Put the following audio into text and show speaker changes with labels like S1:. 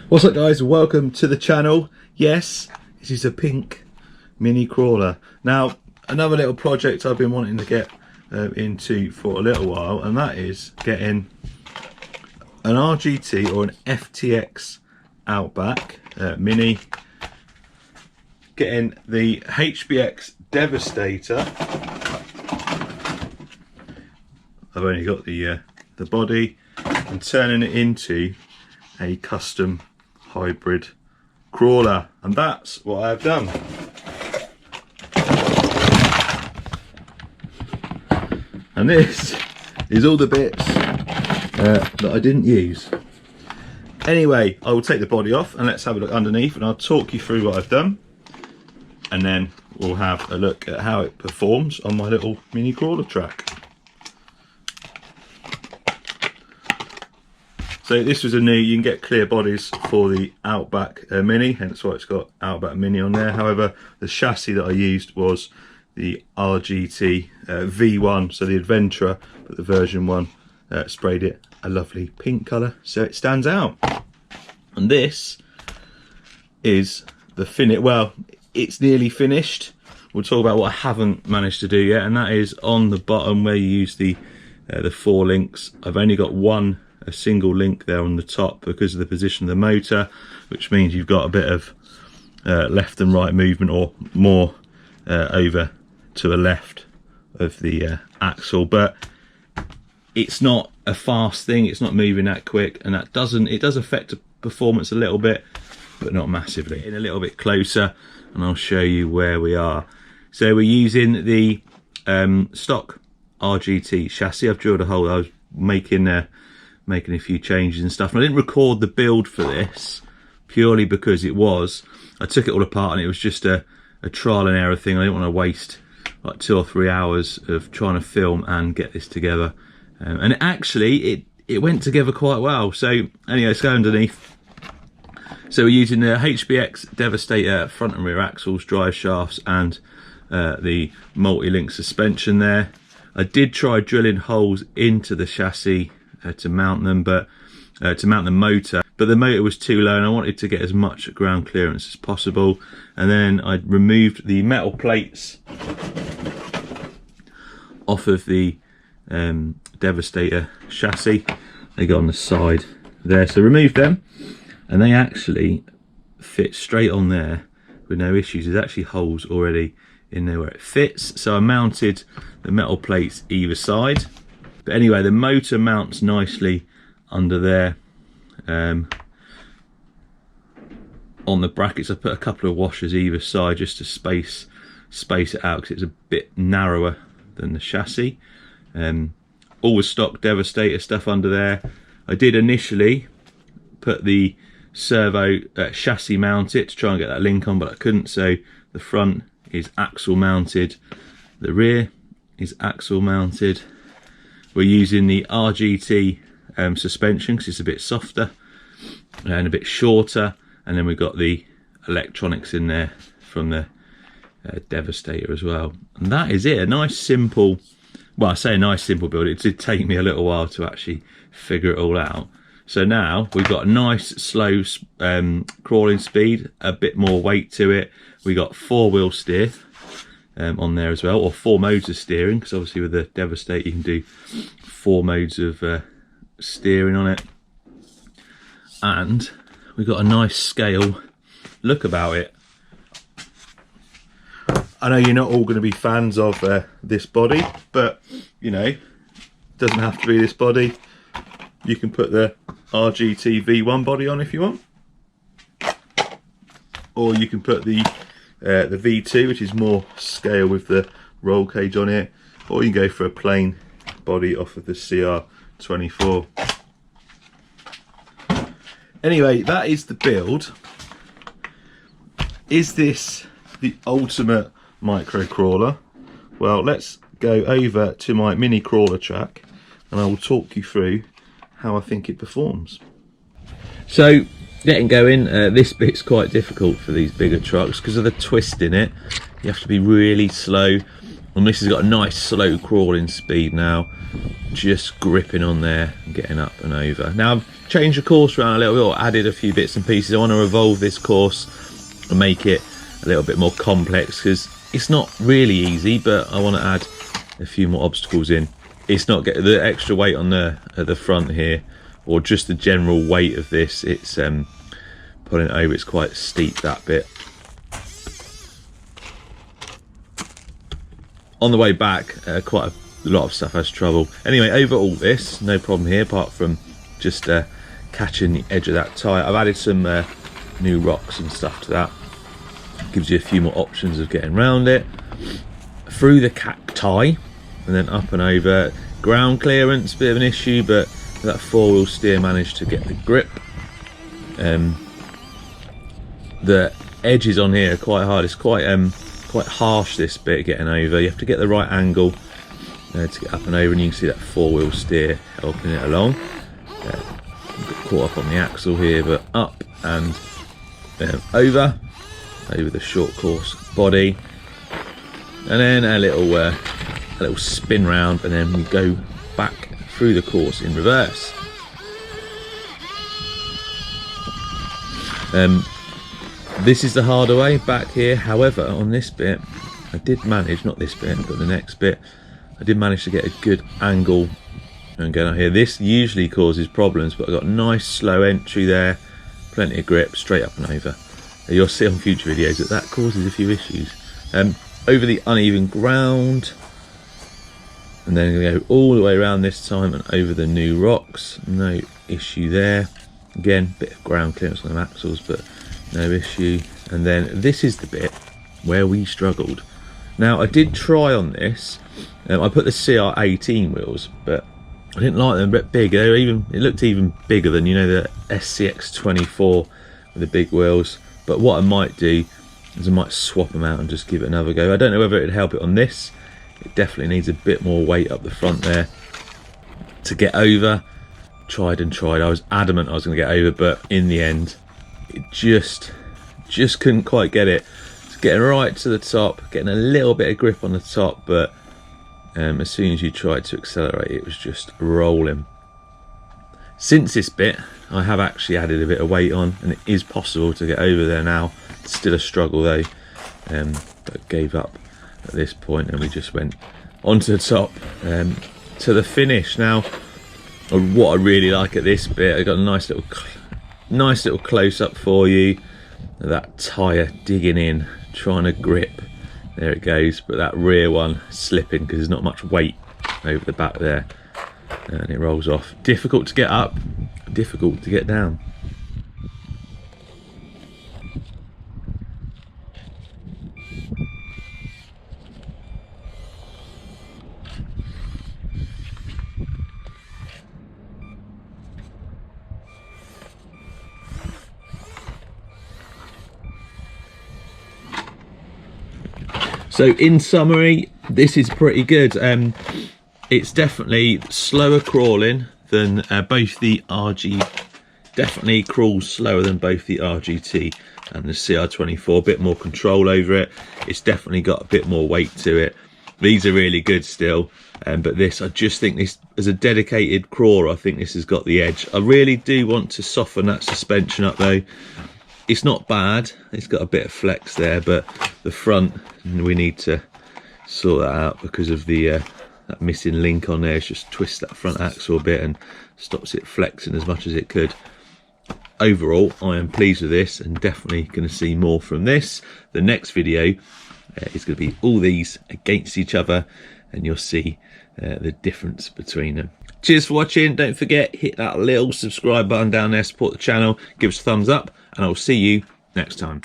S1: What's up guys, welcome to the channel. Yes, this is a pink mini crawler. Now, another little project I've been wanting to get into for a little while, and that is getting an RGT or an FTX Outback Mini, getting the HBX Devastator. I've only got the body, and turning it into a custom hybrid crawler, and that's what I've done. And this is all the bits that I didn't use. Anyway, I will take the body off and let's have a look underneath, and I'll talk you through what I've done, and then we'll have a look at how it performs on my little mini crawler track. So this was a new, you can get clear bodies for the Outback Mini, hence why it's got Outback Mini on there. However, the chassis that I used was the RGT V1, so the Adventurer, but the version 1 sprayed it a lovely pink colour, so it stands out. And this is the finish. Well, it's nearly finished. We'll talk about what I haven't managed to do yet, and that is on the bottom where you use the 4 links. I've only got a single link there on the top because of the position of the motor, which means you've got a bit of left and right movement, or more over to the left of the axle, but it's not a fast thing, it's not moving that quick, and that it does affect the performance a little bit, but not massively. In a little bit closer and I'll show you where we are. So we're using the stock RGT chassis. I've drilled a hole. I was making a few changes and stuff, and I didn't record the build for this purely because I took it all apart and it was just a trial and error thing. I didn't want to waste like 2 or 3 hours of trying to film and get this together, and actually it went together quite well. So anyway, let's go underneath. So we're using the HBX Devastator front and rear axles, drive shafts, and the multi-link suspension there. I did try drilling holes into the chassis to mount them, but to mount the motor, but the motor was too low and I wanted to get as much ground clearance as possible. And then I removed the metal plates off of the Devastator chassis. They go on the side there, so removed them, and they actually fit straight on there with no issues. There's actually holes already in there where it fits, so I mounted the metal plates either side. But anyway, the motor mounts nicely under there. On the brackets I put a couple of washers either side just to space it out, because it's a bit narrower than the chassis. All the stock Devastator stuff under there. I did initially put the servo chassis mounted to try and get that link on, but I couldn't, so the front is axle mounted, the rear is axle mounted. We're using the RGT suspension because it's a bit softer and a bit shorter, and then we've got the electronics in there from the Devastator as well. And that is it, a nice simple, well, I say a nice simple build, it did take me a little while to actually figure it all out. So now we've got a nice slow crawling speed, a bit more weight to it. We got 4-wheel steer on there as well, or 4 modes of steering, because obviously with the Devastator you can do 4 modes of steering on it. And we've got a nice scale look about it. I know you're not all going to be fans of this body, but you know, it doesn't have to be this body. You can put the RGT V1 body on if you want, or you can put the V2, which is more scale with the roll cage on it, or you can go for a plain body off of the CR24. Anyway, that is the build. Is this the ultimate micro crawler? Well, let's go over to my mini crawler track and I will talk you through how I think it performs. So getting going, this bit's quite difficult for these bigger trucks because of the twist in it. You have to be really slow And this has got a nice slow crawling speed now, just gripping on there and getting up and over. Now I've changed the course around a little bit, or added a few bits and pieces. I want to evolve this course and make it a little bit more complex, because it's not really easy, but I want to add a few more obstacles in. It's not getting the extra weight on the at the front here, or just the general weight of this. It's pulling it over. It's quite steep, that bit. On the way back, quite a lot of stuff has trouble. Anyway, over all this, no problem here, apart from just catching the edge of that tyre. I've added some new rocks and stuff to that. Gives you a few more options of getting around it. Through the cacti, and then up and over. Ground clearance, bit of an issue, but that four-wheel steer managed to get the grip. The edges on here are quite hard. It's quite harsh, this bit, getting over. You have to get the right angle to get up and over, and you can see that four-wheel steer helping it along. Got caught up on the axle here, but up and over the short course body, and then a little spin round, and then we go back through the course in reverse. This is the harder way back here. However, on this bit I did manage, not this bit but the next bit, I did manage to get a good angle and get out here. This usually causes problems, but I got a nice slow entry there, plenty of grip, straight up and over. You'll see on future videos that causes a few issues. Over the uneven ground, and then we go all the way around this time and over the new rocks. No issue there. Again, bit of ground clearance on the axles, but no issue. And then this is the bit where we struggled. Now I did try on this. I put the CR18 wheels, but I didn't like them. A bit big. They were it looked even bigger than, you know, the SCX24 with the big wheels. But what I might do is I might swap them out and just give it another go. I don't know whether it'd help it on this. It definitely needs a bit more weight up the front there to get over. Tried and tried. I was adamant I was going to get over, but in the end it just couldn't quite get it. It's getting right to the top, getting a little bit of grip on the top, but as soon as you tried to accelerate, it was just rolling. Since this bit, I have actually added a bit of weight on, and it is possible to get over there now. It's still a struggle though, but gave up at this point, and we just went onto the top to the finish. Now, what I really like at this bit, I got a nice little close up for you. That tyre digging in, trying to grip. There it goes, but that rear one slipping because there's not much weight over the back there, and it rolls off. Difficult to get up, difficult to get down. So in summary, this is pretty good. It's definitely slower crawling than both the definitely crawls slower than both the RGT and the CR24. A bit more control over it. It's definitely got a bit more weight to it. These are really good still, but this, I just think this, as a dedicated crawler, I think this has got the edge. I really do want to soften that suspension up though. It's not bad, it's got a bit of flex there, but the front, we need to sort that out because of the that missing link on there. It's just twist that front axle a bit and stops it flexing as much as it could. Overall, I am pleased with this and definitely going to see more from this. The next video is going to be all these against each other, and you'll see the difference between them. Cheers for watching. Don't forget, hit that little subscribe button down there, support the channel, give us a thumbs up, and I'll see you next time.